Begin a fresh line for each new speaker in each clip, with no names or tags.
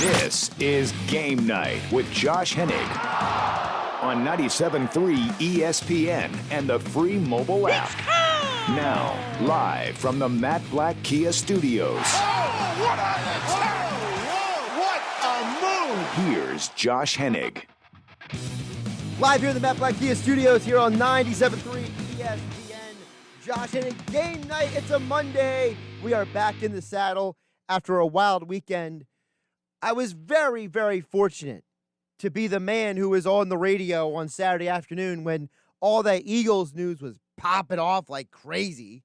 This is Game Night with Josh Hennig on 97.3 ESPN and the free mobile app. Now, live from the Matt Blatt Kia Studios.
What a move!
Here's Josh Hennig.
Live here in the Matt Blatt Kia Studios here on 97.3 ESPN. Josh Hennig, Game Night. It's a Monday. We are back in the saddle after a wild weekend. I was very, very fortunate to be the man who was on the radio on Saturday afternoon when all that Eagles news was popping off like crazy.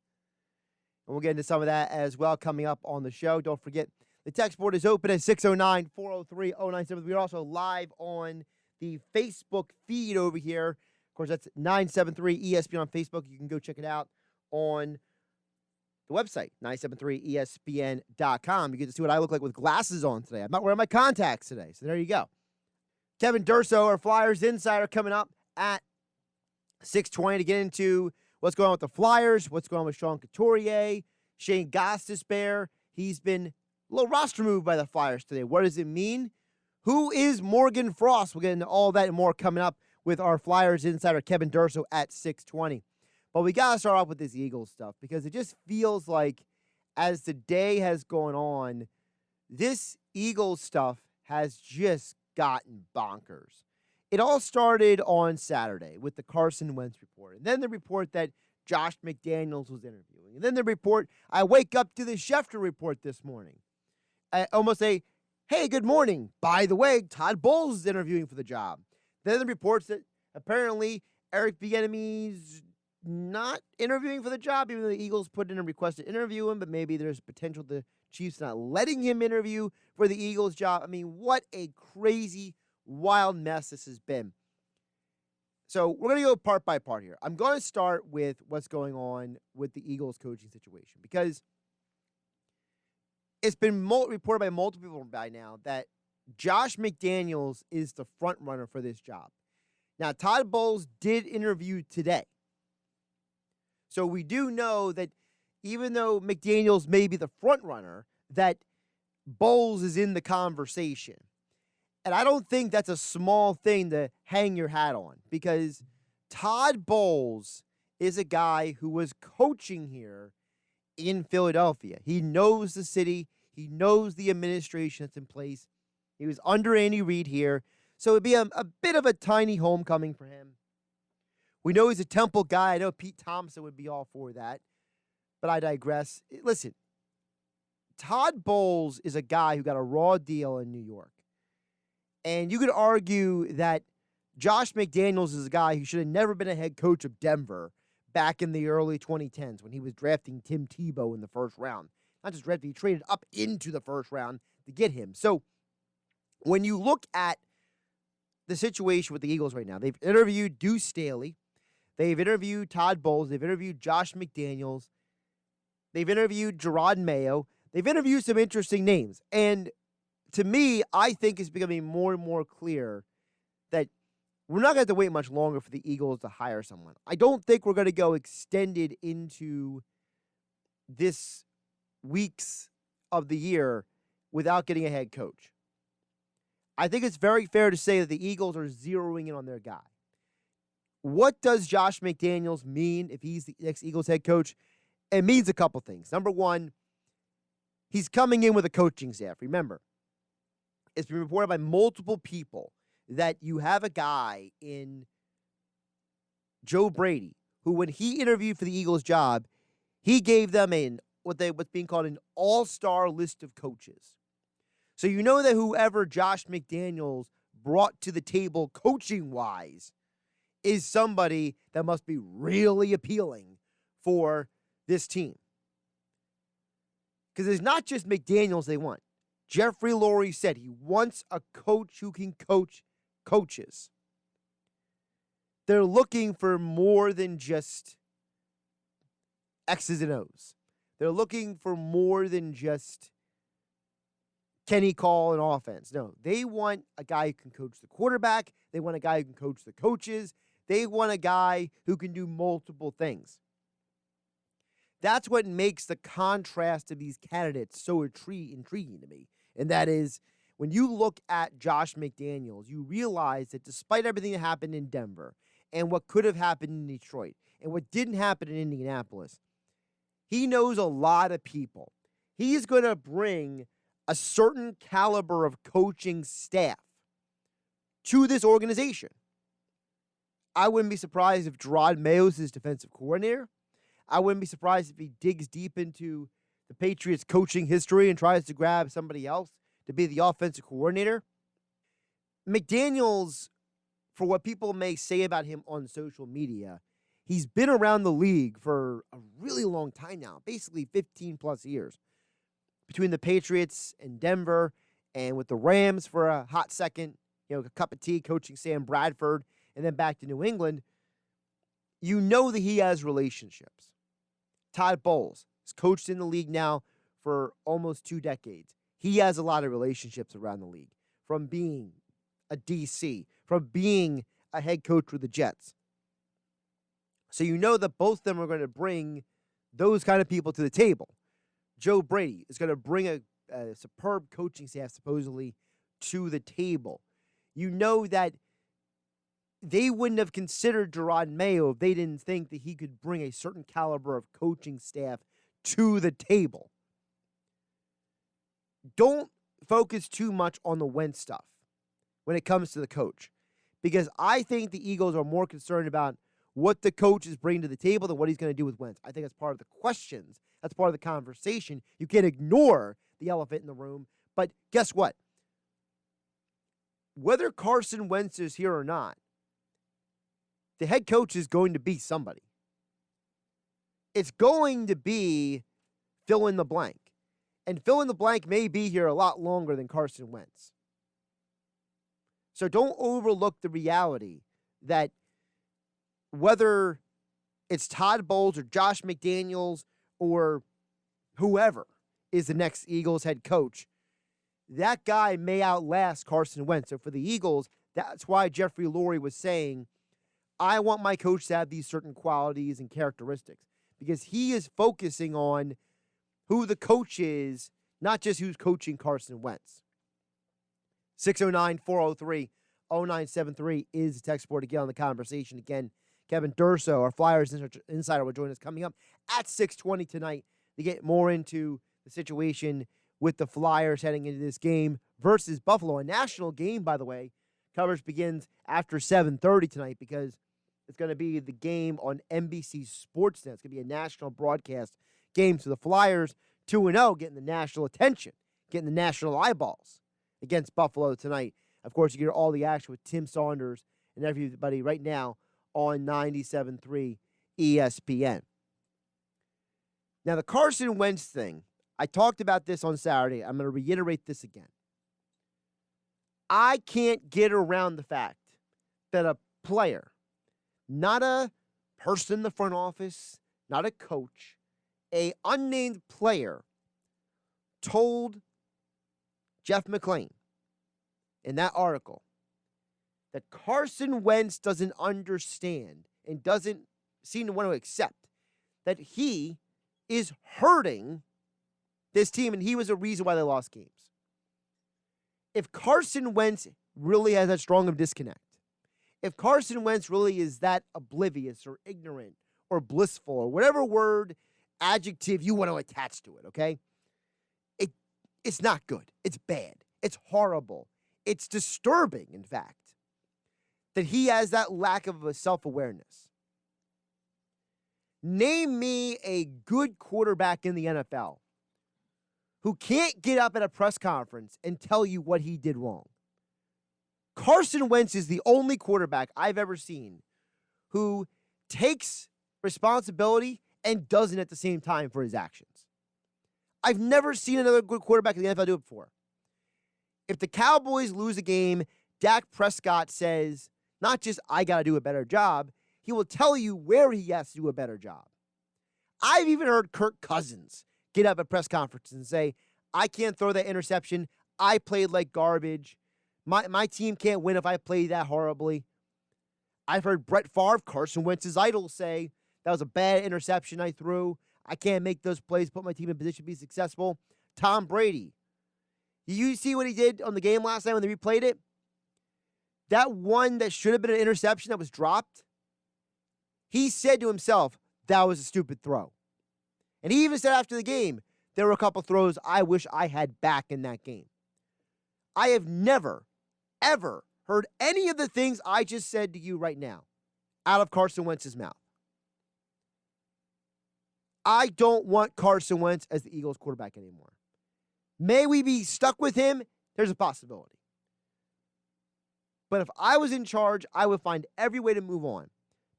And we'll get into some of that as well coming up on the show. Don't forget, the text board is open at 609-403-0973. We're also live on the Facebook feed over here. Of course, that's 973 ESPN on Facebook. You can go check it out on the website, 973ESPN.com. You get to see what I look like with glasses on today. I'm not wearing my contacts today, so there you go. Kevin Durso, our Flyers insider, coming up at 6:20 to get into what's going on with the Flyers, what's going on with Sean Couturier, Shane Gostisbehere. He's been a little roster moved by the Flyers today. What does it mean? Who is Morgan Frost? We'll get into all that and more coming up with our Flyers insider, Kevin Durso, at 6:20. But we got to start off with this Eagles stuff because it just feels like as the day has gone on, this Eagles stuff has just gotten bonkers. It all started on Saturday with the Carson Wentz report, and then the report that Josh McDaniels was interviewing, and then the report, I wake up to the Schefter report this morning. I almost say, hey, good morning. By the way, Todd Bowles is interviewing for the job. Then the reports that apparently Eric Bieniemy's not interviewing for the job, even though the Eagles put in a request to interview him, but maybe there's potential the Chiefs not letting him interview for the Eagles job. I mean, what a crazy, wild mess this has been. So we're going to go part by part here. I'm going to start with what's going on with the Eagles coaching situation because it's been reported by multiple people by now that Josh McDaniels is the front runner for this job. Now, Todd Bowles did interview today. So we do know that even though McDaniels may be the front runner, that Bowles is in the conversation. And I don't think that's a small thing to hang your hat on because Todd Bowles is a guy who was coaching here in Philadelphia. He knows the city. He knows the administration that's in place. He was under Andy Reid here. So it'd be a bit of a tiny homecoming for him. We know he's a Temple guy. I know Pete Thompson would be all for that. But I digress. Listen, Todd Bowles is a guy who got a raw deal in New York. And you could argue that Josh McDaniels is a guy who should have never been a head coach of Denver back in the early 2010s when he was drafting Tim Tebow in the first round. Not just drafted, he traded up into the first round to get him. So when you look at the situation with the Eagles right now, they've interviewed Deuce Staley. They've interviewed Todd Bowles. They've interviewed Josh McDaniels. They've interviewed Gerard Mayo. They've interviewed some interesting names. And to me, I think it's becoming more and more clear that we're not going to have to wait much longer for the Eagles to hire someone. I don't think we're going to go extended into this weeks of the year without getting a head coach. I think it's very fair to say that the Eagles are zeroing in on their guy. What does Josh McDaniels mean if he's the next Eagles head coach? It means a couple things. Number one, he's coming in with a coaching staff. Remember, it's been reported by multiple people that you have a guy in Joe Brady who, when he interviewed for the Eagles job, he gave them what's being called an all-star list of coaches. So you know that whoever Josh McDaniels brought to the table coaching-wise is somebody that must be really appealing for this team. Because it's not just McDaniels they want. Jeffrey Lurie said he wants a coach who can coach coaches. They're looking for more than just X's and O's. They're looking for more than just can he call an offense? No, they want a guy who can coach the quarterback. They want a guy who can coach the coaches. They want a guy who can do multiple things. That's what makes the contrast of these candidates so intriguing to me. And that is, when you look at Josh McDaniels, you realize that despite everything that happened in Denver and what could have happened in Detroit and what didn't happen in Indianapolis, he knows a lot of people. He's going to bring a certain caliber of coaching staff to this organization. I wouldn't be surprised if Gerard Mayo's his defensive coordinator. I wouldn't be surprised if he digs deep into the Patriots' coaching history and tries to grab somebody else to be the offensive coordinator. McDaniels, for what people may say about him on social media, he's been around the league for a really long time now, basically 15 plus years. Between the Patriots and Denver and with the Rams for a hot second, a cup of tea coaching Sam Bradford and then back to New England, you know that he has relationships. Todd Bowles has coached in the league now for almost 2 decades. He has a lot of relationships around the league, from being a DC, from being a head coach with the Jets. So you know that both of them are going to bring those kind of people to the table. Joe Brady is going to bring a superb coaching staff, supposedly, to the table. You know that they wouldn't have considered Gerard Mayo if they didn't think that he could bring a certain caliber of coaching staff to the table. Don't focus too much on the Wentz stuff when it comes to the coach, because I think the Eagles are more concerned about what the coach is bringing to the table than what he's going to do with Wentz. I think that's part of the questions. That's part of the conversation. You can't ignore the elephant in the room. But guess what? Whether Carson Wentz is here or not, the head coach is going to be somebody. It's going to be fill in the blank. And fill in the blank may be here a lot longer than Carson Wentz. So don't overlook the reality that whether it's Todd Bowles or Josh McDaniels or whoever is the next Eagles head coach, that guy may outlast Carson Wentz. So for the Eagles, that's why Jeffrey Lurie was saying, I want my coach to have these certain qualities and characteristics, because he is focusing on who the coach is, not just who's coaching Carson Wentz. 609-403-0973 is the text board to get on the conversation. Again, Kevin Durso, our Flyers insider, will join us coming up at 6:20 tonight to get more into the situation with the Flyers heading into this game versus Buffalo. A national game, by the way. Coverage begins after 7:30 tonight because it's going to be the game on NBC Sportsnet. It's going to be a national broadcast game. So the Flyers 2-0, getting the national attention, getting the national eyeballs against Buffalo tonight. Of course, you get all the action with Tim Saunders and everybody right now on 97.3 ESPN. Now, the Carson Wentz thing, I talked about this on Saturday. I'm going to reiterate this again. I can't get around the fact that a player, not a person in the front office, not a coach, a unnamed player told Jeff McClain in that article that Carson Wentz doesn't understand and doesn't seem to want to accept that he is hurting this team and he was a reason why they lost games. If Carson Wentz really has that strong of disconnect, if Carson Wentz really is that oblivious or ignorant or blissful or whatever word, adjective you want to attach to it, okay? It's not good. It's bad. It's horrible. It's disturbing, in fact, that he has that lack of a self-awareness. Name me a good quarterback in the NFL who can't get up at a press conference and tell you what he did wrong. Carson Wentz is the only quarterback I've ever seen who takes responsibility and doesn't at the same time for his actions. I've never seen another good quarterback in the NFL do it before. If the Cowboys lose a game, Dak Prescott says, not just, I got to do a better job, he will tell you where he has to do a better job. I've even heard Kirk Cousins get up at press conferences and say, I can't throw that interception. I played like garbage. My team can't win if I play that horribly. I've heard Brett Favre, Carson Wentz's idol, say, that was a bad interception I threw. I can't make those plays, put my team in position to be successful. Tom Brady. You see what he did on the game last night when they replayed it? That one that should have been an interception that was dropped, he said to himself, that was a stupid throw. And he even said after the game, there were a couple throws I wish I had back in that game. I have never, ever heard any of the things I just said to you right now out of Carson Wentz's mouth. I don't want Carson Wentz as the Eagles quarterback anymore. May we be stuck with him? There's a possibility. But if I was in charge, I would find every way to move on.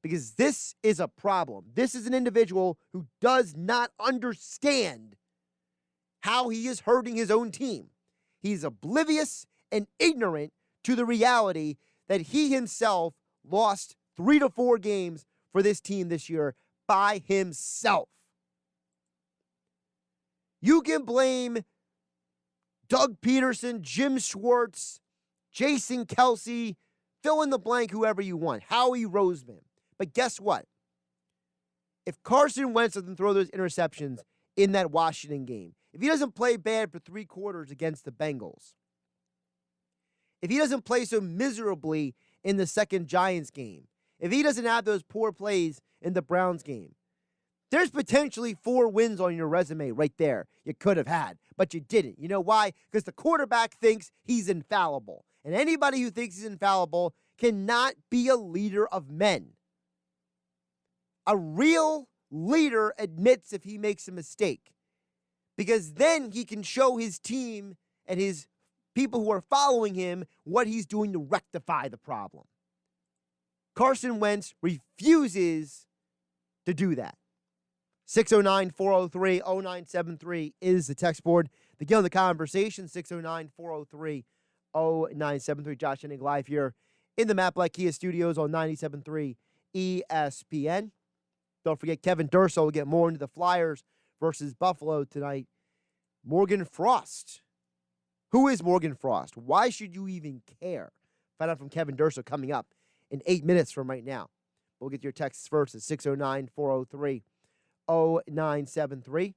Because this is a problem. This is an individual who does not understand how he is hurting his own team. He's oblivious and ignorant to the reality that he himself lost 3 to 4 games for this team this year by himself. You can blame Doug Peterson, Jim Schwartz, Jason Kelsey, fill in the blank, whoever you want, Howie Roseman. But guess what? If Carson Wentz doesn't throw those interceptions in that Washington game, if he doesn't play bad for 3 quarters against the Bengals, if he doesn't play so miserably in the second Giants game, if he doesn't have those poor plays in the Browns game, there's potentially 4 wins on your resume right there you could have had, but you didn't. You know why? Because the quarterback thinks he's infallible. And anybody who thinks he's infallible cannot be a leader of men. A real leader admits if he makes a mistake, because then he can show his team and his people who are following him what he's doing to rectify the problem. Carson Wentz refuses to do that. 609-403-0973 is the text board. To get on the conversation, 609-403-0973. Josh Hennig live here in the Matt Black Kia Studios on 97.3 ESPN. Don't forget, Kevin Durso will get more into the Flyers versus Buffalo tonight. Morgan Frost. Who is Morgan Frost? Why should you even care? Find out from Kevin Durso coming up in 8 minutes from right now. We'll get your texts first at 609-403-0973.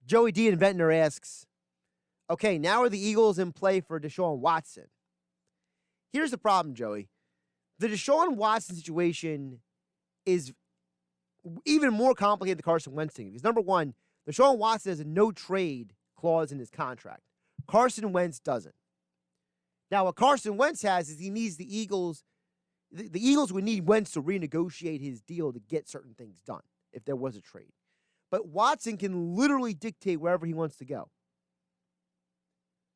Joey D. in Ventnor asks, okay, now are the Eagles in play for Deshaun Watson? Here's the problem, Joey. The Deshaun Watson situation is even more complicated than the Carson Wentz thing. Because number one, Deshaun Watson has a no-trade clause in his contract. Carson Wentz doesn't. Now, what Carson Wentz has is he needs the Eagles. The Eagles would need Wentz to renegotiate his deal to get certain things done if there was a trade. But Watson can literally dictate wherever he wants to go.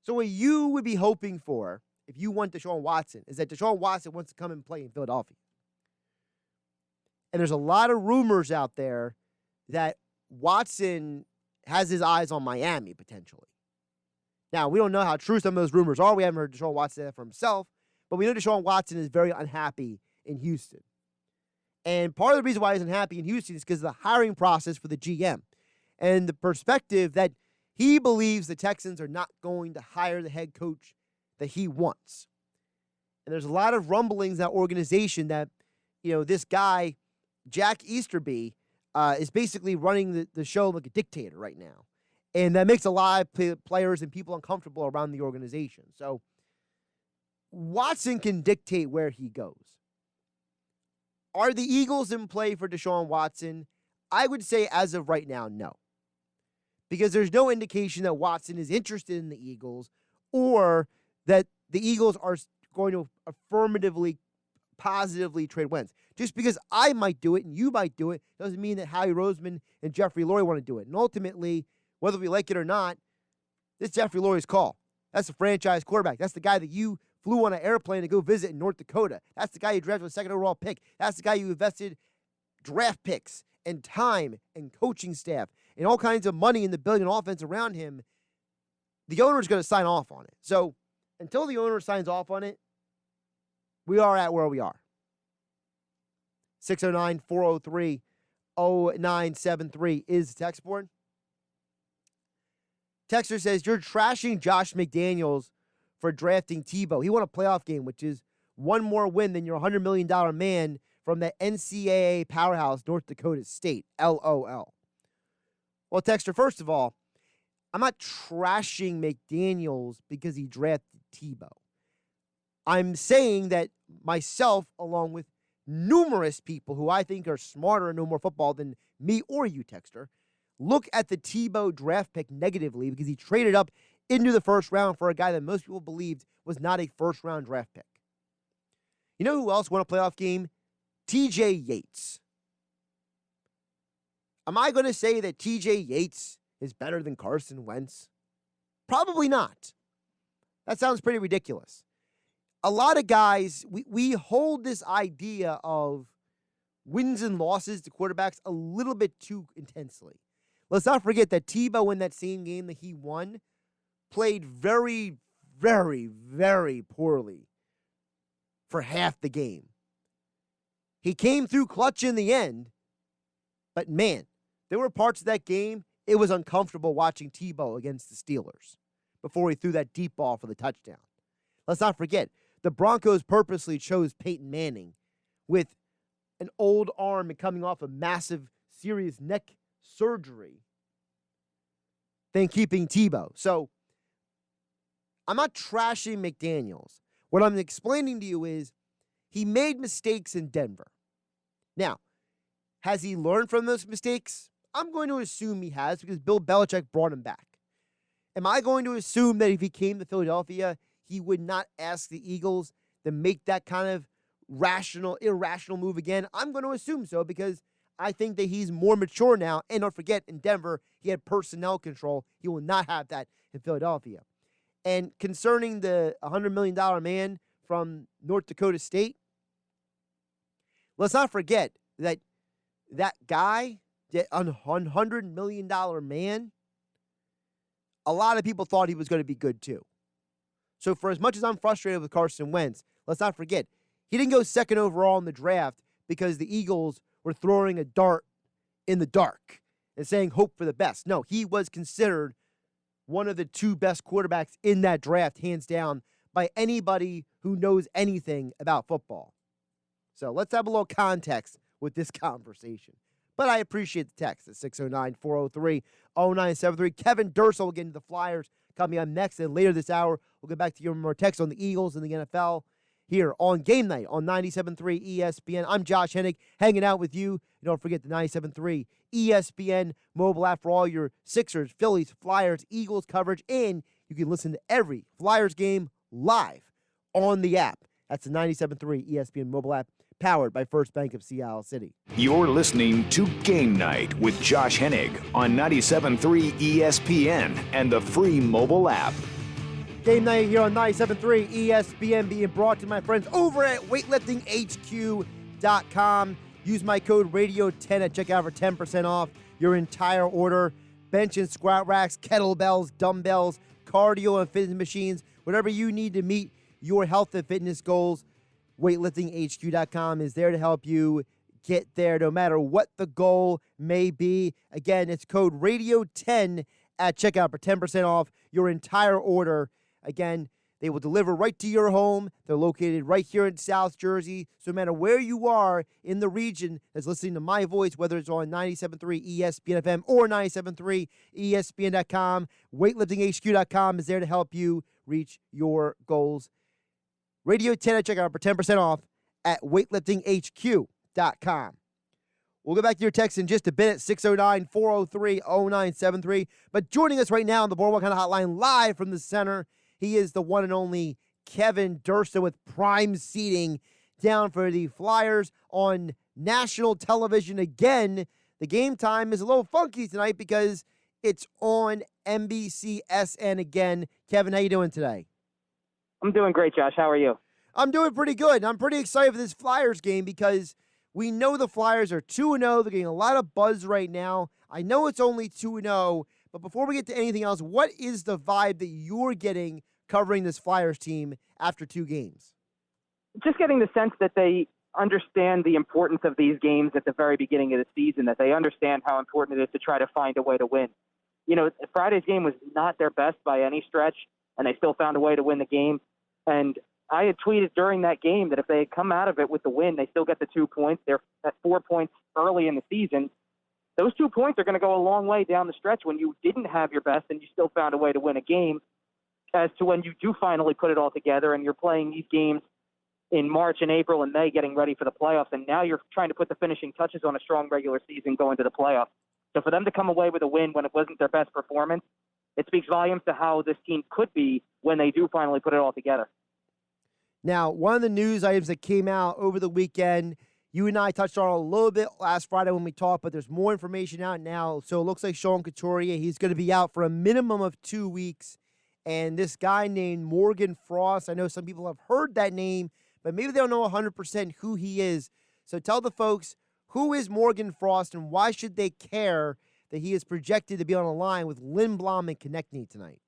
So what you would be hoping for if you want Deshaun Watson is that Deshaun Watson wants to come and play in Philadelphia. And there's a lot of rumors out there that Watson has his eyes on Miami, potentially. Now, we don't know how true some of those rumors are. We haven't heard Deshaun Watson say that for himself. But we know Deshaun Watson is very unhappy in Houston. And part of the reason why he's unhappy in Houston is because of the hiring process for the GM. And the perspective that he believes the Texans are not going to hire the head coach that he wants. And there's a lot of rumblings in that organization that, this guy, Jack Easterby, is basically running the show like a dictator right now. And that makes a lot of players and people uncomfortable around the organization. So Watson can dictate where he goes. Are the Eagles in play for Deshaun Watson? I would say as of right now, no. Because there's no indication that Watson is interested in the Eagles or that the Eagles are going to affirmatively, positively trade Wentz. Just because I might do it and you might do it doesn't mean that Howie Roseman and Jeffrey Lurie want to do it. And ultimately, whether we like it or not, this is Jeffrey Lurie's call. That's the franchise quarterback. That's the guy that you flew on an airplane to go visit in North Dakota. That's the guy you drafted with a second overall pick. That's the guy you invested draft picks and time and coaching staff and all kinds of money in the building and offense around him. The owner's going to sign off on it. So until the owner signs off on it, we are at where we are. 609-403-0973 is the text board. Texter says, you're trashing Josh McDaniels for drafting Tebow. He won a playoff game, which is one more win than your $100 million man from the NCAA powerhouse, North Dakota State. LOL. Well, Texter, first of all, I'm not trashing McDaniels because he drafted Tebow. I'm saying that myself, along with numerous people who I think are smarter and know more football than me or you, Texter, look at the Tebow draft pick negatively because he traded up into the first round for a guy that most people believed was not a first-round draft pick. You know who else won a playoff game? T.J. Yates. Am I going to say that T.J. Yates is better than Carson Wentz? Probably not. That sounds pretty ridiculous. A lot of guys, we hold this idea of wins and losses to quarterbacks a little bit too intensely. Let's not forget that Tebow in that same game that he won played very, very, very poorly for half the game. He came through clutch in the end, but man, there were parts of that game it was uncomfortable watching Tebow against the Steelers before he threw that deep ball for the touchdown. Let's not forget, the Broncos purposely chose Peyton Manning with an old arm and coming off a massive, serious neck surgery than keeping Tebow. So I'm not trashing McDaniels. What I'm explaining to you is he made mistakes in Denver. Now, has he learned from those mistakes? I'm going to assume he has because Bill Belichick brought him back. Am I going to assume that if he came to Philadelphia, he would not ask the Eagles to make that kind of irrational move again? I'm going to assume so because I think that he's more mature now. And don't forget, in Denver, he had personnel control. He will not have that in Philadelphia. And concerning the $100 million man from North Dakota State, let's not forget that guy, that $100 million man, a lot of people thought he was going to be good too. So for as much as I'm frustrated with Carson Wentz, let's not forget, he didn't go second overall in the draft because the Eagles were throwing a dart in the dark and saying hope for the best. No, he was considered one of the two best quarterbacks in that draft, hands down, by anybody who knows anything about football. So let's have a little context with this conversation. But I appreciate the text at 609-403-0973. Kevin Durso will get into the Flyers coming up next. And later this hour, we'll get back to your more text on the Eagles and the NFL here on Game Night on 97.3 ESPN. I'm Josh Hennig, hanging out with you. Don't forget the 97.3 ESPN mobile app for all your Sixers, Phillies, Flyers, Eagles coverage. And you can listen to every Flyers game live on the app. That's the 97.3 ESPN mobile app, powered by First Bank of Seattle City.
You're listening to Game Night with Josh Hennig on 97.3 ESPN and the free mobile app.
Game Night here on 97.3 ESPN, being brought to my friends over at weightliftinghq.com. Use my code RADIO10 at checkout for 10% off your entire order. Bench and squat racks, kettlebells, dumbbells, cardio and fitness machines, whatever you need to meet your health and fitness goals. weightliftinghq.com is there to help you get there no matter what the goal may be. Again, it's code RADIO10 at checkout for 10% off your entire order. Again, they will deliver right to your home. They're located right here in South Jersey. So no matter where you are in the region that's listening to my voice, whether it's on 97.3 ESPN FM or 97.3 ESPN.com, weightliftinghq.com is there to help you reach your goals. Radio 10 at checkout for 10% off at weightliftinghq.com. We'll go back to your text in just a bit at 609-403-0973. But joining us right now on the Boardwalk Hunter Hotline live from the center, he is the one and only Kevin Durso with prime seating down for the Flyers on national television again. The game time is a little funky tonight because it's on NBCSN again. Kevin, how you doing today?
I'm doing great, Josh. How are you?
I'm doing pretty good. I'm pretty excited for this Flyers game because we know the Flyers are 2-0. They're getting a lot of buzz right now. I know it's only 2-0, but before we get to anything else, what is the vibe that you're getting covering this Flyers team after 2 games?
Just getting the sense that they understand the importance of these games at the very beginning of the season, that they understand how important it is to try to find a way to win. You know, Friday's game was not their best by any stretch, and they still found a way to win the game. And I had tweeted during that game that if they had come out of it with the win, they still get the 2 points. They're at 4 points early in the season. those 2 points are going to go a long way down the stretch when you didn't have your best and you still found a way to win a game, as to when you do finally put it all together and you're playing these games in March and April and May getting ready for the playoffs, and now you're trying to put the finishing touches on a strong regular season going to the playoffs. So for them to come away with a win when it wasn't their best performance, it speaks volumes to how this team could be when they do finally put it all together.
Now, one of the news items that came out over the weekend, you and I touched on a little bit last Friday when we talked, but there's more information out now. So it looks like Sean Couturier, he's going to be out for a minimum of 2 weeks. And this guy named Morgan Frost, I know some people have heard that name, but maybe they don't know 100% who he is. So tell the folks, who is Morgan Frost and why should they care that he is projected to be on a line with Lindblom and Konechny tonight?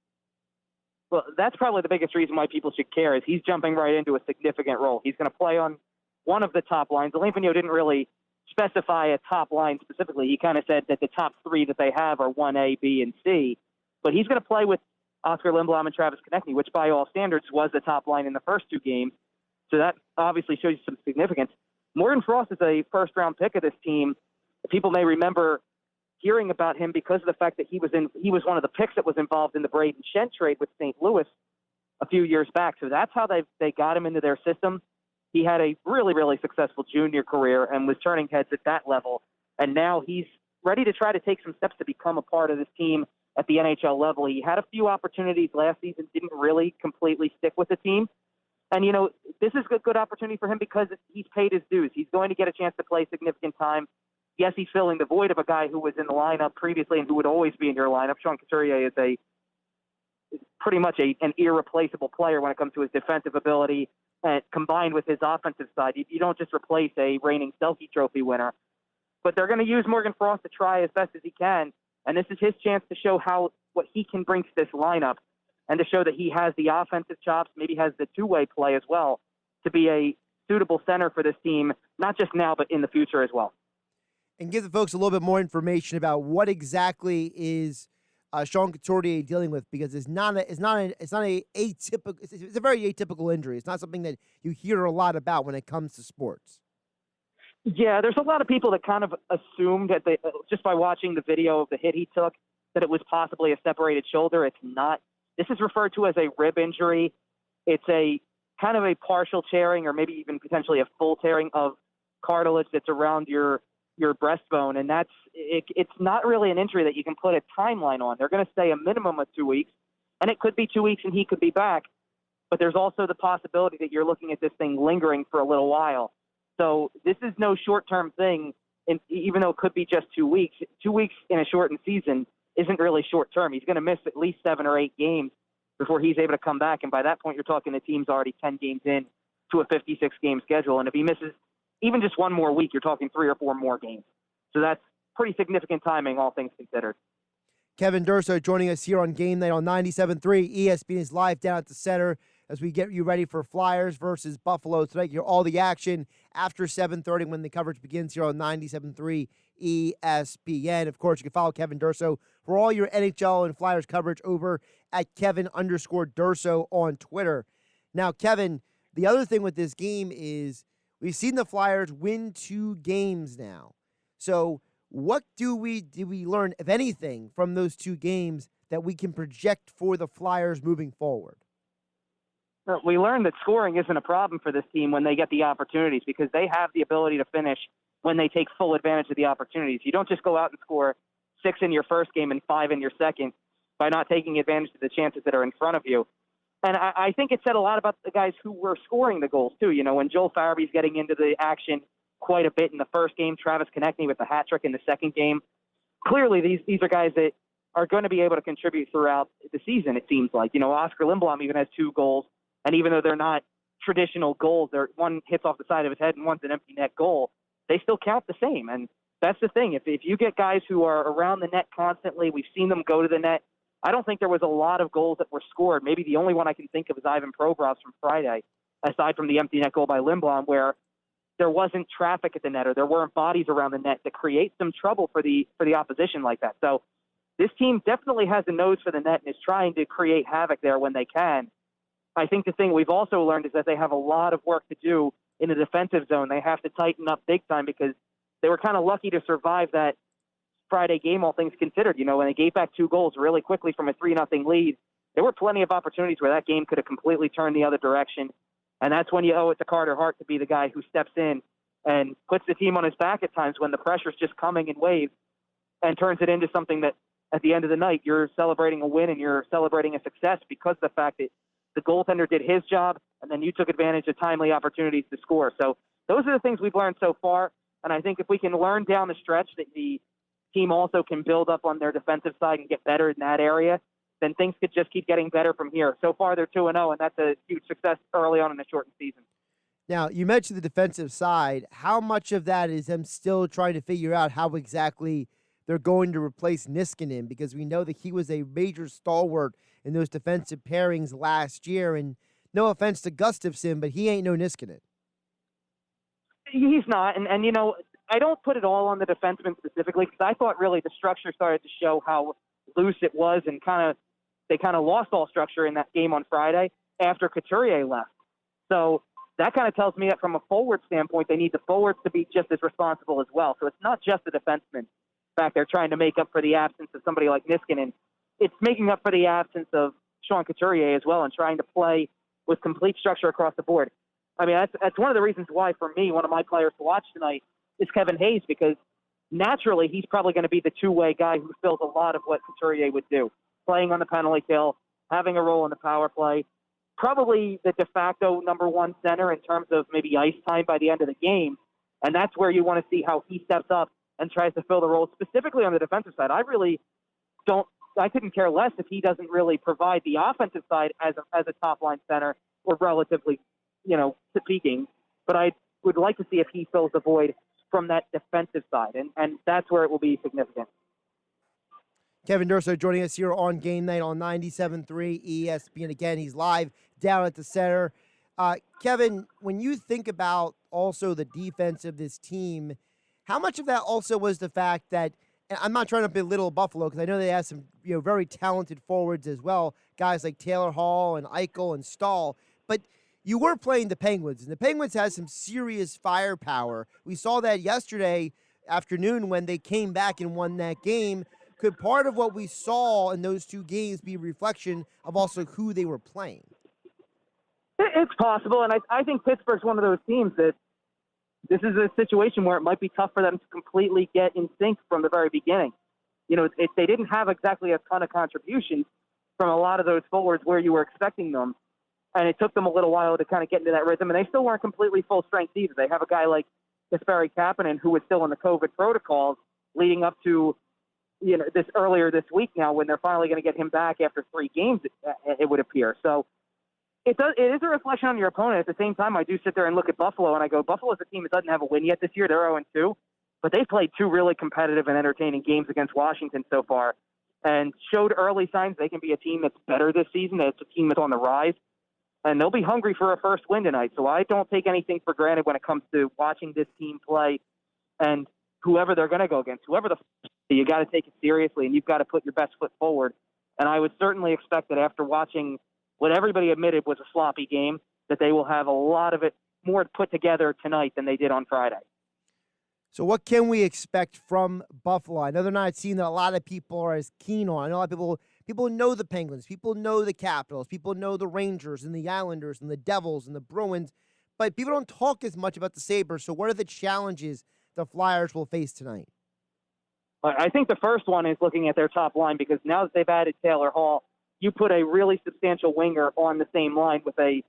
Well, that's probably the biggest reason why people should care is he's jumping right into a significant role. He's going to play on one of the top lines. Alain Vigneault didn't really specify a top line specifically. He kind of said that the top three that they have are 1A, B, and C. But he's going to play with Oscar Lindblom and Travis Konechny, which by all standards was the top line in the first 2 games. So that obviously shows you some significance. Morgan Frost is a first-round pick of this team. People may remember hearing about him because of the fact that he was one of the picks that was involved in the Braden Shen trade with St. Louis a few years back. So that's how they got him into their system. He had a really, really successful junior career and was turning heads at that level. And now he's ready to try to take some steps to become a part of this team at the NHL level. He had a few opportunities last season, didn't really completely stick with the team. And, this is a good opportunity for him because he's paid his dues. He's going to get a chance to play significant time. Yes, he's filling the void of a guy who was in the lineup previously and who would always be in your lineup. Sean Couturier is pretty much an irreplaceable player when it comes to his defensive ability, combined with his offensive side. You don't just replace a reigning Selke Trophy winner. But they're going to use Morgan Frost to try as best as he can, and this is his chance to show what he can bring to this lineup and to show that he has the offensive chops, maybe has the two-way play as well, to be a suitable center for this team, not just now, but in the future as well.
And give the folks a little bit more information about what exactly is Sean Couturier dealing with, because it's a very atypical injury. It's not something that you hear a lot about when it comes to sports.
Yeah, there's a lot of people that kind of assumed that just by watching the video of the hit he took, that it was possibly a separated shoulder. It's not. This is referred to as a rib injury. It's a kind of a partial tearing or maybe even potentially a full tearing of cartilage that's around your breastbone. And it's not really an injury that you can put a timeline on. They're going to say a minimum of 2 weeks, and it could be 2 weeks and he could be back. But there's also the possibility that you're looking at this thing lingering for a little while. So this is no short-term thing, even though it could be just 2 weeks. 2 weeks in a shortened season isn't really short-term. He's going to miss at least 7 or 8 games before he's able to come back. And by that point, you're talking the team's already 10 games in to a 56-game schedule. And if he misses even just 1 more week, you're talking 3 or 4 more games. So that's pretty significant timing, all things considered.
Kevin Durso joining us here on Game Night on 97.3. ESPN is live down at the center as we get you ready for Flyers versus Buffalo tonight. You're all the action after 7:30 when the coverage begins here on 97.3 ESPN. Of course, you can follow Kevin Durso for all your NHL and Flyers coverage over at Kevin_Durso on Twitter. Now, Kevin, the other thing with this game is we've seen the Flyers win 2 games now. So what did we learn, if anything, from those 2 games that we can project for the Flyers moving forward?
We learned that scoring isn't a problem for this team when they get the opportunities because they have the ability to finish when they take full advantage of the opportunities. You don't just go out and score 6 in your first game and 5 in your second by not taking advantage of the chances that are in front of you. And I think it said a lot about the guys who were scoring the goals, too. When Joel Farabee's getting into the action quite a bit in the first game, Travis Konechny with the hat trick in the second game. Clearly, these are guys that are going to be able to contribute throughout the season, it seems like. Oscar Lindblom even has 2 goals. And even though they're not traditional goals, one hits off the side of his head and one's an empty net goal, they still count the same. And that's the thing. If you get guys who are around the net constantly, we've seen them go to the net. I don't think there was a lot of goals that were scored. Maybe the only one I can think of is Ivan Provorov's from Friday, aside from the empty net goal by Lindblom, where there wasn't traffic at the net or there weren't bodies around the net to create some trouble for the opposition like that. So this team definitely has a nose for the net and is trying to create havoc there when they can. I think the thing we've also learned is that they have a lot of work to do in the defensive zone. They have to tighten up big time because they were kind of lucky to survive that Friday game, all things considered. When they gave back 2 goals really quickly from a 3-0 lead, there were plenty of opportunities where that game could have completely turned the other direction. And that's when you owe it to Carter Hart to be the guy who steps in and puts the team on his back at times when the pressure's just coming in waves and turns it into something that at the end of the night, you're celebrating a win and you're celebrating a success because of the fact that the goaltender did his job and then you took advantage of timely opportunities to score. So those are the things we've learned so far. And I think if we can learn down the stretch that the team also can build up on their defensive side and get better in that area, then things could just keep getting better from here. So far, they're 2-0, and that's a huge success early on in the shortened season.
Now, you mentioned the defensive side. How much of that is them still trying to figure out how exactly they're going to replace Niskanen? Because we know that he was a major stalwart in those defensive pairings last year. And no offense to Gustafsson, but he ain't no Niskanen.
He's not. And I don't put it all on the defenseman specifically because I thought really the structure started to show how loose it was and they kind of lost all structure in that game on Friday after Couturier left. So that kind of tells me that from a forward standpoint, they need the forwards to be just as responsible as well. So it's not just the defensemen. In fact, they're trying to make up for the absence of somebody like Niskanen. It's making up for the absence of Sean Couturier as well and trying to play with complete structure across the board. I mean, that's one of the reasons why, for me, one of my players to watch tonight is Kevin Hayes, because naturally he's probably going to be the two-way guy who fills a lot of what Couturier would do, playing on the penalty kill, having a role in the power play, probably the de facto number one center in terms of maybe ice time by the end of the game. And that's where you want to see how he steps up and tries to fill the role, specifically on the defensive side. I couldn't care less if he doesn't really provide the offensive side as a top-line center, or relatively, speaking. But I would like to see if he fills the void from that defensive side, and that's where it will be significant.
Kevin Durso joining us here on Game Night on 97.3 ESPN. Again, he's live down at the center. Kevin, when you think about also the defense of this team, how much of that also was the fact that, and I'm not trying to belittle Buffalo because I know they have some very talented forwards as well, guys like Taylor Hall and Eichel and Stahl, but you were playing the Penguins, and the Penguins had some serious firepower. We saw that yesterday afternoon when they came back and won that game. Could part of what we saw in those two games be a reflection of also who they were playing?
It's possible, and I think Pittsburgh's one of those teams that this is a situation where it might be tough for them to completely get in sync from the very beginning. They didn't have exactly a ton of contributions from a lot of those forwards where you were expecting them, and it took them a little while to kind of get into that rhythm, and they still weren't completely full strength either. They have a guy like Kasperi Kapanen who was still in the COVID protocols leading up to this earlier this week now, when they're finally going to get him back after 3 games, it would appear. So it is a reflection on your opponent. At the same time, I do sit there and look at Buffalo, and I go, Buffalo's a team that doesn't have a win yet this year. They're 0-2, but they've played 2 really competitive and entertaining games against Washington so far and showed early signs they can be a team that's better this season. It's a team that's on the rise, and they'll be hungry for a first win tonight. So I don't take anything for granted when it comes to watching this team play, and whoever they're going to go against, you got to take it seriously, and you've got to put your best foot forward. And I would certainly expect that after watching what everybody admitted was a sloppy game, that they will have a lot of it more put together tonight than they did on Friday.
So what can we expect from Buffalo? I know they're not a team that a lot of people are as keen on. I know a lot of people know the Penguins, people know the Capitals, people know the Rangers and the Islanders and the Devils and the Bruins, but people don't talk as much about the Sabres. So what are the challenges the Flyers will face tonight?
I think the first one is looking at their top line, because now that they've added Taylor Hall, you put a really substantial winger on the same line with a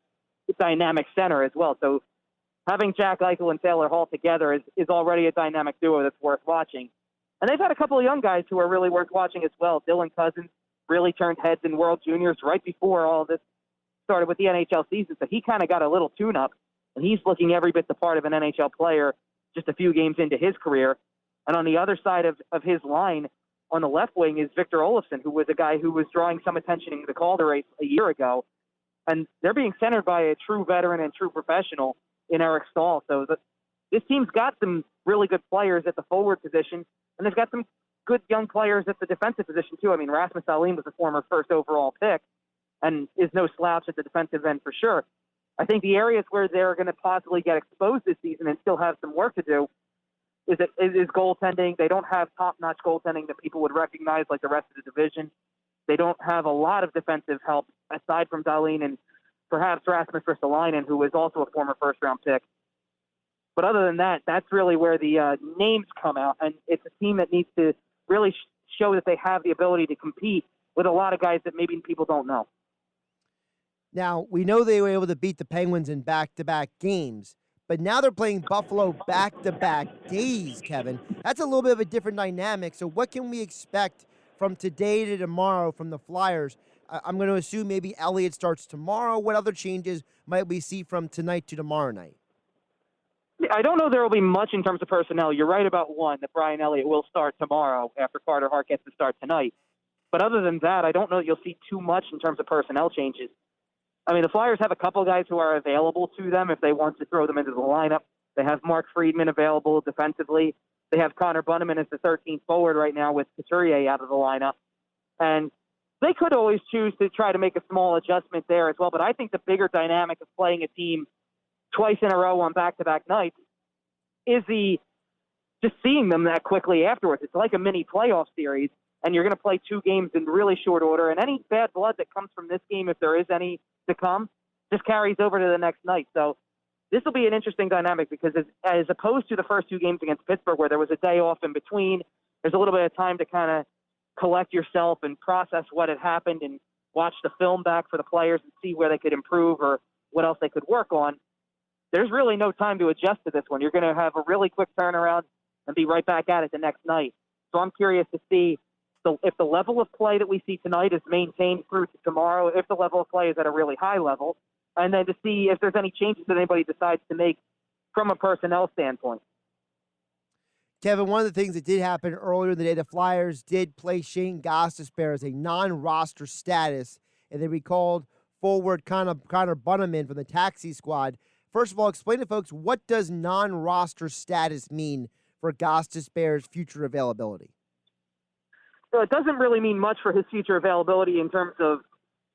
dynamic center as well. So having Jack Eichel and Taylor Hall together is already a dynamic duo that's worth watching. And they've had a couple of young guys who are really worth watching as well. Dylan Cousins really turned heads in World Juniors right before all this started with the NHL season. So he kind of got a little tune-up, and he's looking every bit the part of an NHL player just a few games into his career. And on the other side of his line, on the left wing, is Victor Olofsson, who was a guy who was drawing some attention in the Calder race a year ago. And they're being centered by a true veteran and true professional in Eric Stahl. So this team's got some really good players at the forward position, and they've got some good young players at the defensive position, too. I mean, Rasmus Dahlin was a former first overall pick and is no slouch at the defensive end for sure. I think the areas where they're going to possibly get exposed this season and still have some work to do is goaltending. They don't have top-notch goaltending that people would recognize like the rest of the division. They don't have a lot of defensive help aside from Dahlin and perhaps Rasmus Ristolainen, who is also a former first-round pick. But other than that, that's really where the names come out, and it's a team that needs to really show that they have the ability to compete with a lot of guys that maybe people don't know.
Now, we know they were able to beat the Penguins in back-to-back games, but now they're playing Buffalo back-to-back days, Kevin. That's a little bit of a different dynamic. So what can we expect from today to tomorrow from the Flyers? I'm going to assume maybe Elliott starts tomorrow. What other changes might we see from tonight to tomorrow night?
I don't know there will be much in terms of personnel. You're right about one, that Brian Elliott will start tomorrow after Carter Hart gets to start tonight. But other than that, I don't know that you'll see too much in terms of personnel changes. I mean, the Flyers have a couple of guys who are available to them if they want to throw them into the lineup. They have Mark Friedman available defensively. They have Connor Bunnaman as the 13th forward right now with Couturier out of the lineup. And they could always choose to try to make a small adjustment there as well. But I think the bigger dynamic of playing a team twice in a row on back-to-back nights is just seeing them that quickly afterwards. It's like a mini playoff series, and you're going to play two games in really short order. And any bad blood that comes from this game, if there is any to come, just carries over to the next night. So this will be an interesting dynamic because as opposed to the first two games against Pittsburgh where there was a day off in between, there's a little bit of time to kind of collect yourself and process what had happened and watch the film back for the players and see where they could improve or what else they could work on. There's really no time to adjust to this one. You're going to have a really quick turnaround and be right back at it the next night. So I'm curious to see if the level of play that we see tonight is maintained through to tomorrow, if the level of play is at a really high level, and then to see if there's any changes that anybody decides to make from a personnel standpoint.
Kevin, one of the things that did happen earlier in the day, the Flyers did play Shane Gostisbehere as a non-roster status, and they recalled forward Connor Bunnaman from the taxi squad. First of all, explain to folks, what does non-roster status mean for Gostisbehere's future availability?
So it doesn't really mean much for his future availability in terms of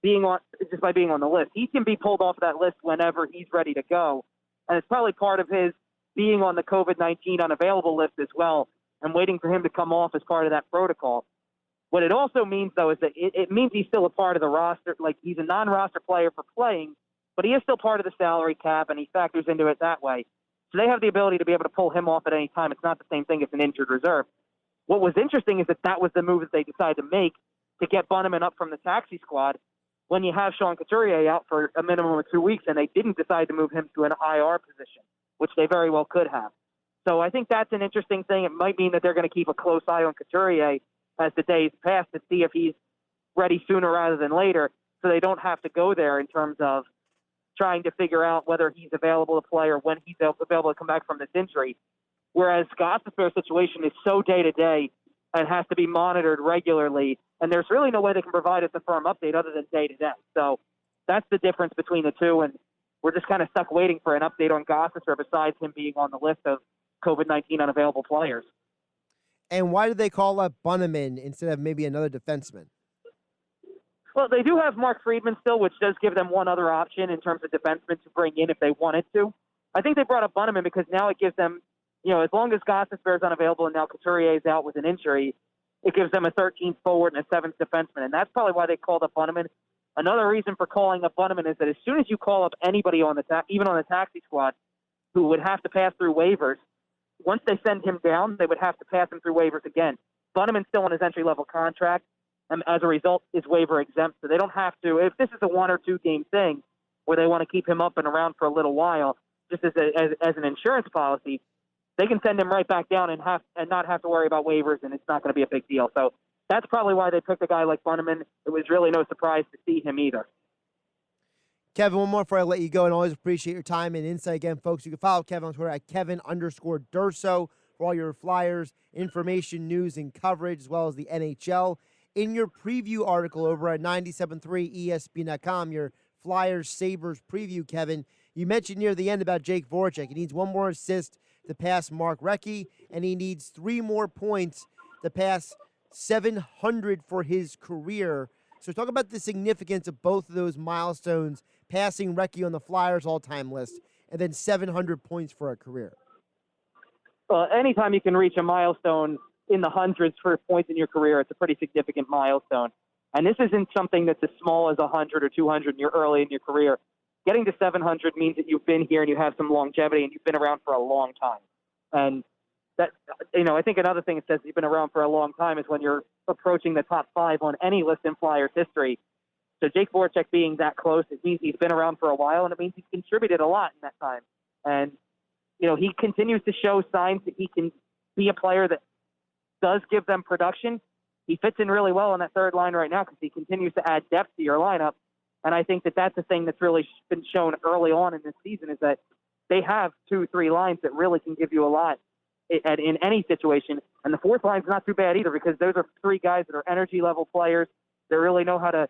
just by being on the list. He can be pulled off that list whenever he's ready to go. And it's probably part of his being on the COVID-19 unavailable list as well and waiting for him to come off as part of that protocol. What it also means, though, is that it means he's still a part of the roster. Like, he's a non-roster player for playing, but he is still part of the salary cap, and he factors into it that way. So they have the ability to be able to pull him off at any time. It's not the same thing as an injured reserve. What was interesting is that was the move that they decided to make to get Bunnaman up from the taxi squad when you have Sean Couturier out for a minimum of 2 weeks, and they didn't decide to move him to an IR position, which they very well could have. So I think that's an interesting thing. It might mean that they're going to keep a close eye on Couturier as the days pass to see if he's ready sooner rather than later, so they don't have to go there in terms of trying to figure out whether he's available to play or when he's available to come back from this injury. Whereas Gostisbehere's situation is so day-to-day and has to be monitored regularly, and there's really no way they can provide us a firm update other than day-to-day. So that's the difference between the two, and we're just kind of stuck waiting for an update on Gostisbehere besides him being on the list of COVID-19 unavailable players.
And why did they call up Bunnaman instead of maybe another defenseman?
Well, they do have Mark Friedman still, which does give them one other option in terms of defensemen to bring in if they wanted to. I think they brought up Bunnaman because now it gives them, as long as Gostisbehere's unavailable and now Couturier's out with an injury, it gives them a 13th forward and a 7th defenseman, and that's probably why they called up Bunnaman. Another reason for calling up Bunnaman is that as soon as you call up anybody even on the taxi squad who would have to pass through waivers, once they send him down, they would have to pass him through waivers again. Bunnaman's still on his entry-level contract, and as a result, is waiver exempt, so they don't have to. If this is a 1 or 2 game thing where they want to keep him up and around for a little while, just as an insurance policy, they can send him right back down and not have to worry about waivers, and it's not going to be a big deal. So that's probably why they picked a guy like Bunnaman. It was really no surprise to see him either.
Kevin, one more before I let you go, and always appreciate your time and insight again, folks. You can follow Kevin on Twitter at Kevin_Durso for all your Flyers information, news, and coverage, as well as the NHL. In your preview article over at 97.3 ESPN.com, your Flyers-Sabres preview, Kevin, you mentioned near the end about Jake Voracek. He needs 1 more assist to pass Mark Recchi, and he needs 3 more points to pass 700 for his career. So talk about the significance of both of those milestones, passing Recchi on the Flyers all-time list, and then 700 points for a career.
anytime you can reach a milestone in the hundreds for points in your career, it's a pretty significant milestone. And this isn't something that's as small as 100 or 200 and you're early in your career. Getting to 700 means that you've been here and you have some longevity and you've been around for a long time. And that, I think another thing that says you've been around for a long time is when you're approaching the top 5 on any list in Flyers history. So Jake Voracek being that close, it means he's been around for a while, and it means he's contributed a lot in that time. And, he continues to show signs that he can be a player that does give them production. He fits in really well on that third line right now because he continues to add depth to your lineup. And I think that that's the thing that's really been shown early on in this season is that they have 2-3 lines that really can give you a lot in any situation. And the fourth line's not too bad either because those are 3 guys that are energy level players that really know how to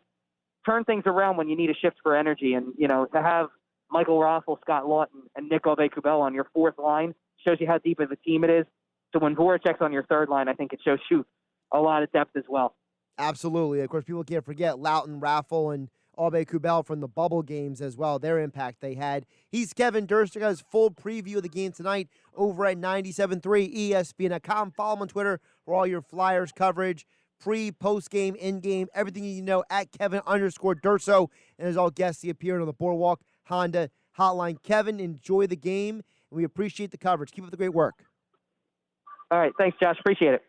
turn things around when you need a shift for energy. And, to have Michael Rothel, Scott Lawton, and Nick Aube-Kubel on your fourth line shows you how deep of a team it is. So when Voracek's on your third line, I think it shows you a lot of depth as well.
Absolutely. Of course, people can't forget Lawton, Raffle, and Aube-Kubel from the bubble games as well, their impact they had. He's Kevin Durso. Got his full preview of the game tonight over at 97.3 ESPN.com. Follow him on Twitter for all your Flyers coverage, pre, post-game, in-game, everything you need to know at Kevin_Durso. And as all guests, he appeared on the Boardwalk Honda Hotline. Kevin, enjoy the game, and we appreciate the coverage. Keep up the great work.
All right. Thanks, Josh. Appreciate it.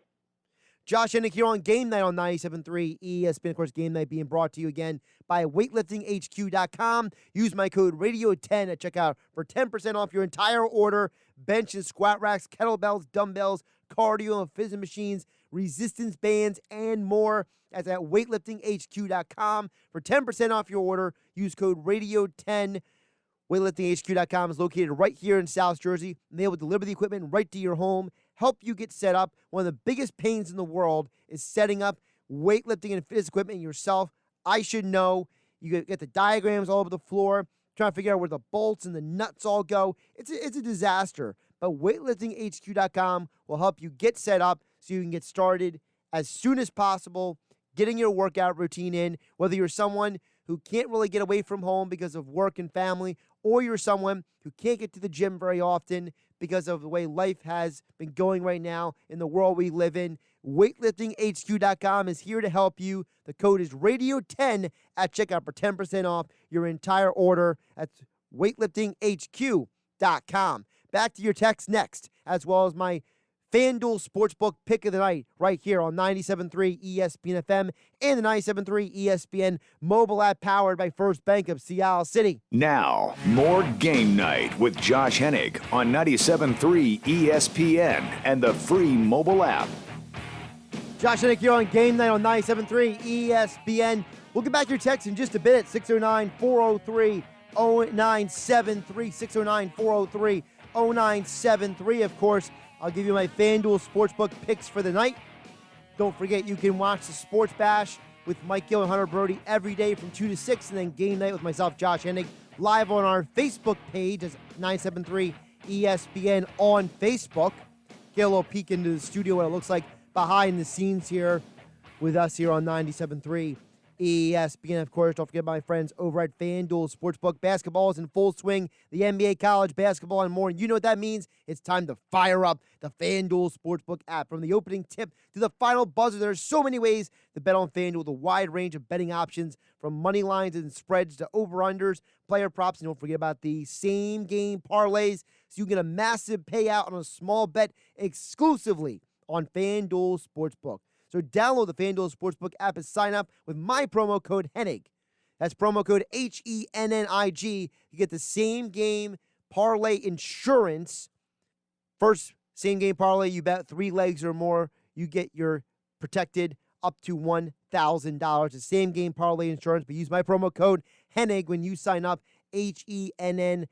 Josh Hennig here on Game Night on 97.3 ESPN. Of course, Game Night being brought to you again by weightliftinghq.com. Use my code RADIO10 at checkout for 10% off your entire order. Bench and squat racks, kettlebells, dumbbells, cardio and fitness machines, resistance bands, and more. That's at weightliftinghq.com for 10% off your order. Use code RADIO10. weightliftinghq.com is located right here in South Jersey, and they will deliver the equipment right to your home, help you get set up. One of the biggest pains in the world is setting up weightlifting and fitness equipment yourself. I should know. You get the diagrams all over the floor, trying to figure out where the bolts and the nuts all go. It's a disaster. But weightliftinghq.com will help you get set up so you can get started as soon as possible, getting your workout routine in, whether you're someone who can't really get away from home because of work and family, or you're someone who can't get to the gym very often because of the way life has been going right now in the world we live in. weightliftinghq.com is here to help you. The code is RADIO10 at checkout for 10% off your entire order. That's weightliftinghq.com. Back to your text next, as well as my FanDuel Sportsbook pick of the night right here on 97.3 ESPN FM and the 97.3 ESPN mobile app powered by First Bank of Seattle City.
Now, more Game Night with Josh Hennig on 97.3 ESPN and the free mobile app.
Josh Hennig here on Game Night on 97.3 ESPN. We'll get back to your text in just a bit at 609-403-0973, 609-403-0973. Of course, I'll give you my FanDuel Sportsbook picks for the night. Don't forget, you can watch the Sports Bash with Mike Gill and Hunter Brody every day from 2 to 6, and then Game Night with myself, Josh Hennig, live on our Facebook page as 973 ESPN on Facebook. Get a little peek into the studio, what it looks like behind the scenes here with us here on 97.3 ESPN. Of course, don't forget my friends over at FanDuel Sportsbook. Basketball is in full swing. The NBA, college basketball, and more. And you know what that means? It's time to fire up the FanDuel Sportsbook app. From the opening tip to the final buzzer, there are so many ways to bet on FanDuel with a wide range of betting options, from money lines and spreads to over-unders, player props, and don't forget about the same-game parlays, so you get a massive payout on a small bet exclusively on FanDuel Sportsbook. So download the FanDuel Sportsbook app and sign up with my promo code Hennig. That's promo code HENNIG. You get the same game parlay insurance. First same game parlay, you bet 3 legs or more, you get your protected up to $1,000. The same game parlay insurance, but use my promo code Hennig when you sign up, HENNIG. And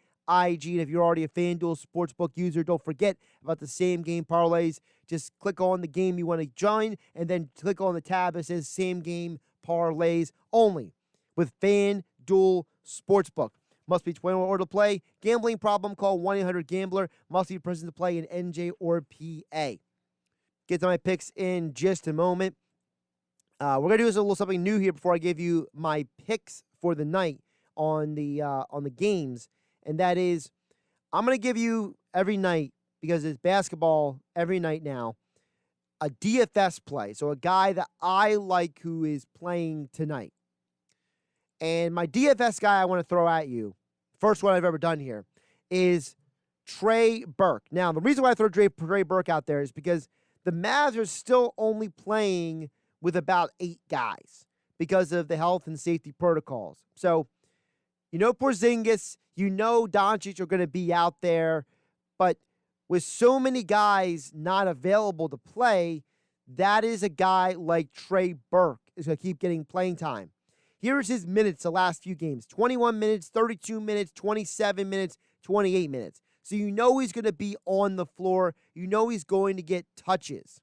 if you're already a FanDuel Sportsbook user, don't forget about the same game parlays. Just click on the game you want to join and then click on the tab that says same game parlays only with FanDuel Sportsbook. Must be 21 or to play. Gambling problem? Call 1-800-GAMBLER. Must be present to play in NJ or PA. Get to my picks in just a moment. We're going to do a little something new here before I give you my picks for the night on the games. And that is, I'm going to give you every night because it's basketball every night now, a DFS play. So a guy that I like who is playing tonight. And my DFS guy I want to throw at you, first one I've ever done here, is Trey Burke. Now, the reason why I throw Trey Burke out there is because the Mavs are still only playing with about 8 guys because of the health and safety protocols. So, Porzingis, Doncic are going to be out there, but with so many guys not available to play, that is a guy like Trey Burke is going to keep getting playing time. Here's his minutes the last few games. 21 minutes, 32 minutes, 27 minutes, 28 minutes. So he's going to be on the floor. He's going to get touches.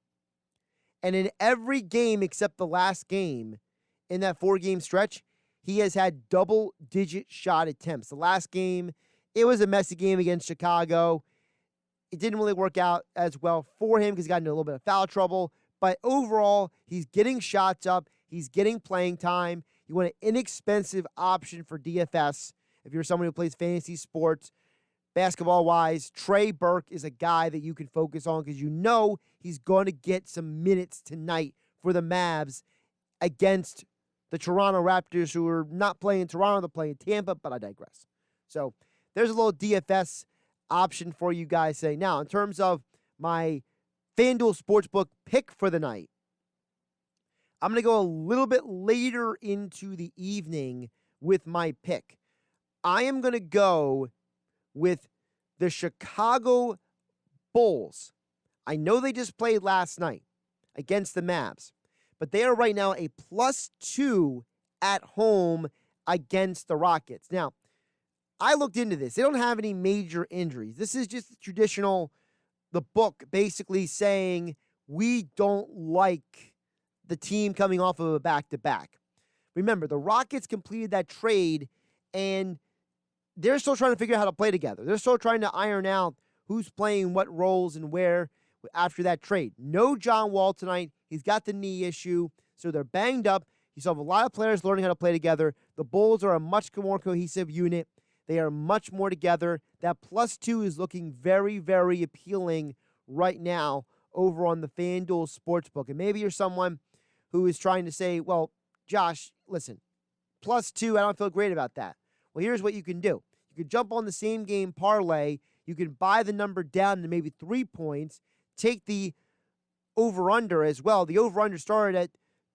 And in every game except the last game in that 4-game stretch, he has had double-digit shot attempts. The last game, it was a messy game against Chicago. It didn't really work out as well for him because he got into a little bit of foul trouble. But overall, he's getting shots up. He's getting playing time. You want an inexpensive option for DFS if you're someone who plays fantasy sports. Basketball-wise, Trey Burke is a guy that you can focus on because he's going to get some minutes tonight for the Mavs against the Toronto Raptors, who are not playing Toronto, they're playing Tampa, but I digress. So there's a little DFS option for you guys today. Now, in terms of my FanDuel Sportsbook pick for the night, I'm going to go a little bit later into the evening with my pick. I am going to go with the Chicago Bulls. I know they just played last night against the Mavs, but they are right now a +2 at home against the Rockets. Now, I looked into this. They don't have any major injuries. This is just the book basically saying we don't like the team coming off of a back-to-back. Remember, the Rockets completed that trade, and they're still trying to figure out how to play together. They're still trying to iron out who's playing what roles and where after that trade. No John Wall tonight. He's got the knee issue, so they're banged up. You still have a lot of players learning how to play together. The Bulls are a much more cohesive unit. They are much more together. That +2 is looking very, very appealing right now over on the FanDuel Sportsbook. And maybe you're someone who is trying to say, well, Josh, listen, +2, I don't feel great about that. Well, here's what you can do. You can jump on the same game parlay. You can buy the number down to maybe 3 points. Take the over-under as well. The over-under started at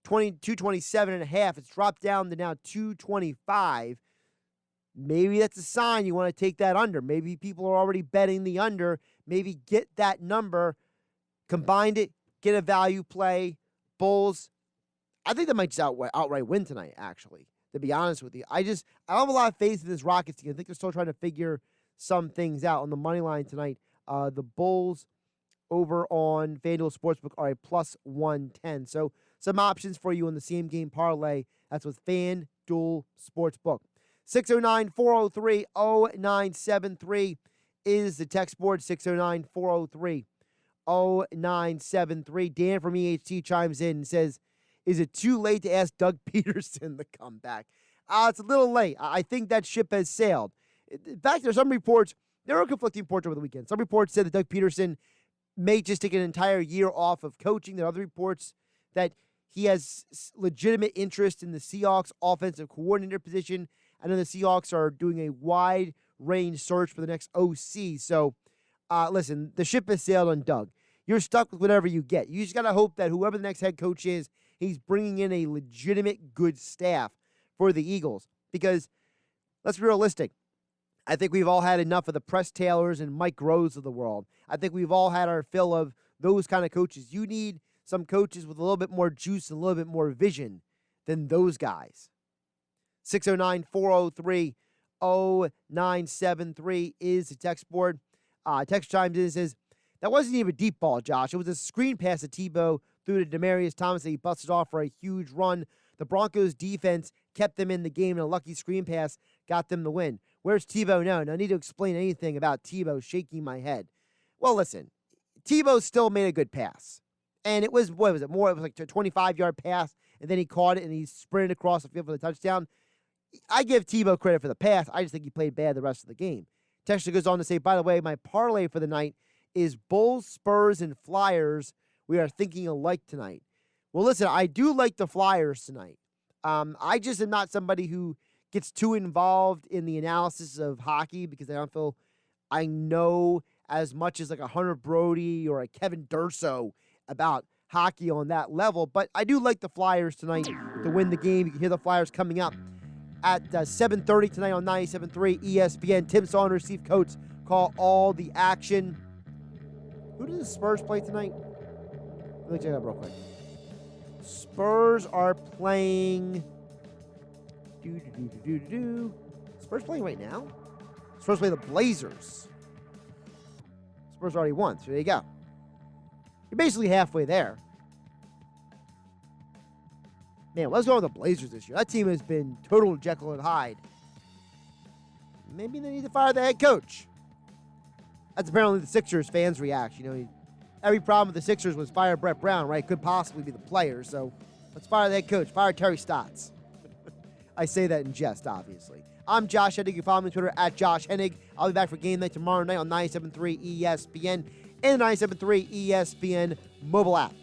227.5. It's dropped down to now 225. Maybe that's a sign you want to take that under. Maybe people are already betting the under. Maybe get that number, combine it, get a value play. Bulls, I think they might just outright win tonight, actually, to be honest with you. I don't have a lot of faith in this Rockets team. I think they're still trying to figure some things out on the money line tonight. The Bulls over on FanDuel Sportsbook are a +110. So some options for you in the same game parlay. That's with FanDuel Sportsbook. 609-403-0973 is the text board. 609-403-0973. Dan from EHT chimes in and says, is it too late to ask Doug Peterson to come back? It's a little late. I think that ship has sailed. In fact, there are conflicting reports over the weekend. Some reports said that Doug Peterson may just take an entire year off of coaching. There are other reports that he has legitimate interest in the Seahawks offensive coordinator position. I know the Seahawks are doing a wide-range search for the next OC. So, listen, the ship has sailed on Doug. You're stuck with whatever you get. You just got to hope that whoever the next head coach is, he's bringing in a legitimate good staff for the Eagles. Because, let's be realistic, I think we've all had enough of the Press Taylors and Mike Rose of the world. I think we've all had our fill of those kind of coaches. You need some coaches with a little bit more juice and a little bit more vision than those guys. 609-403-0973 is the text board. Text chimes in and says, that wasn't even a deep ball, Josh. It was a screen pass to Tebow through to Demaryius Thomas that he busted off for a huge run. The Broncos' defense kept them in the game, and a lucky screen pass got them the win. Where's Tebow now? No need to explain anything about Tebow shaking my head. Well, listen, Tebow still made a good pass. And it was, it was like a 25-yard pass, and then he caught it, and he sprinted across the field for the touchdown. I give Tebow credit for the pass. I just think he played bad the rest of the game. Texter goes on to say, by the way, my parlay for the night is Bulls, Spurs, and Flyers. We are thinking alike tonight. Well, listen, I do like the Flyers tonight. I just am not somebody who gets too involved in the analysis of hockey because I don't feel I know as much as like a Hunter Brody or a Kevin Durso about hockey on that level. But I do like the Flyers tonight to win the game. You can hear the Flyers coming up at 7:30 tonight on 97.3 ESPN. Tim Saunders, Steve Coates call all the action. Who does the Spurs play tonight? Let me check it out real quick. Spurs are playing. Spurs playing right now? Spurs play the Blazers. Spurs already won, so there you go. You're basically halfway there. Man, what's going on with the Blazers this year? That team has been total Jekyll and Hyde. Maybe they need to fire the head coach. That's apparently the Sixers fans' reaction. You know, every problem with the Sixers was fire Brett Brown, right? Could possibly be the players. So let's fire the head coach. Fire Terry Stotts. I say that in jest, obviously. I'm Josh Hennig. You can follow me on Twitter at Josh Hennig. I'll be back for Game Night tomorrow night on 97.3 ESPN and the 97.3 ESPN mobile app.